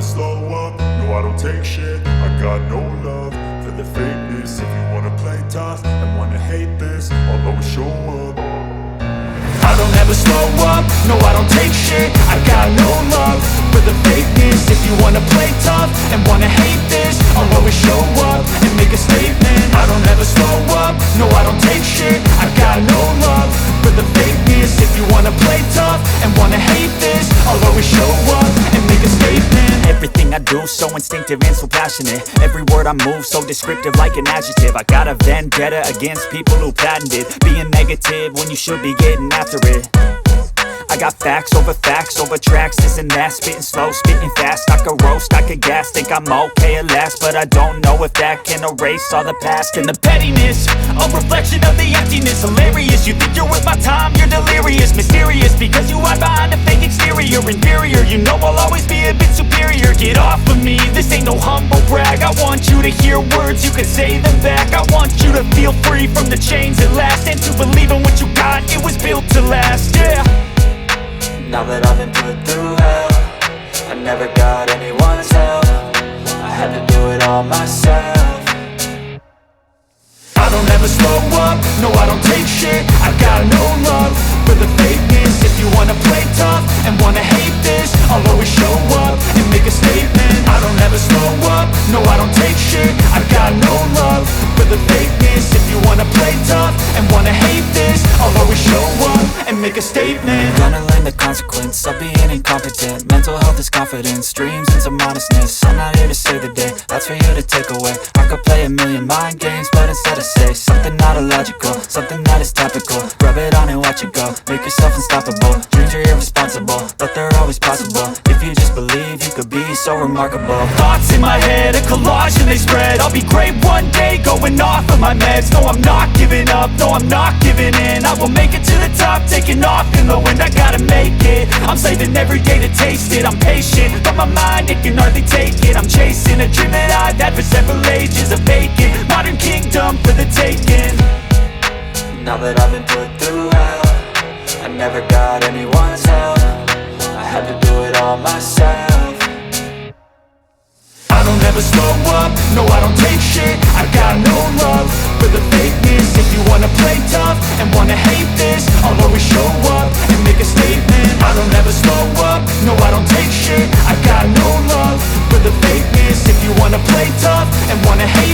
slow up, no I don't take shit. I got no love for the fakeness. If you wanna play tough and wanna hate this, I'll always show up. I don't ever slow up, no I don't take shit. I got no love for the fakeness. If you wanna play tough and wanna hate this, I'll always show up and make a statement. I don't ever slow up, no I don't take shit. I got no love for the fakeness. If you wanna play tough and wanna hate this, I'll always show up and make a statement. Everything I do so instinctive and so passionate. Every word I move so descriptive like an adjective. I got a vendetta against people who patented being negative when you should be getting after it. I got facts over tracks, this and that. Spitting slow, spitting fast, I could roast, I could gas. Think I'm okay at last, but I don't know if that can erase all the past. And the pettiness, a reflection of the emptiness. Hilarious, you think you're worth my time, you're delirious. Mysterious, because you hide behind a fake exterior. Inferior, you know I'll always be a bit superior. Get off of me, this ain't no humble brag. I want you to hear words, you can say them back. I want you to feel free from the chains at last, and to believe in what you got, it was built to last, yeah. Now that I've been put through hell, I never got anyone's help. I had to do it all myself. I don't ever slow up, no I don't take shit. I got no love for the fakeness. If you wanna play tough and wanna hate this, I'll always show up and make a statement. I don't ever slow up, no I don't take shit. I got no love for the fakeness. If you wanna play tough and wanna hate this, I'll always show up and make a statement. Gonna learn the consequence of being incompetent. Mental health is confidence, dreams and some honestness. I'm not here to save the day, that's for you to take away. I could play a million mind games, but instead I say something not illogical, something that is topical. Rub it on and watch it go, make yourself unstoppable. Dreams are irresponsible, but they're always possible. If you just believe, you could be so remarkable. Thoughts in my head, a collage and they spread. I'll be great one day, going off of my meds. No, I'm not giving up, no, I'm not giving in. I will make it to the top, taking off in the wind. I gotta make it, I'm saving every day to taste it. I'm patient, but my mind, it can hardly take it. I'm chasing a dream that I've had for several ages. A vacant, modern kingdom for the taking. Now that I've been put through hell, I never got anyone's help. I had to do it all myself. I don't ever slow up, no I don't take shit. I got no love for the fakeness. If you wanna play tough and wanna hate this, I'll always show up and make a statement. I don't ever slow up, no I don't take shit. I got no love for the fakeness. If you wanna play tough and wanna hate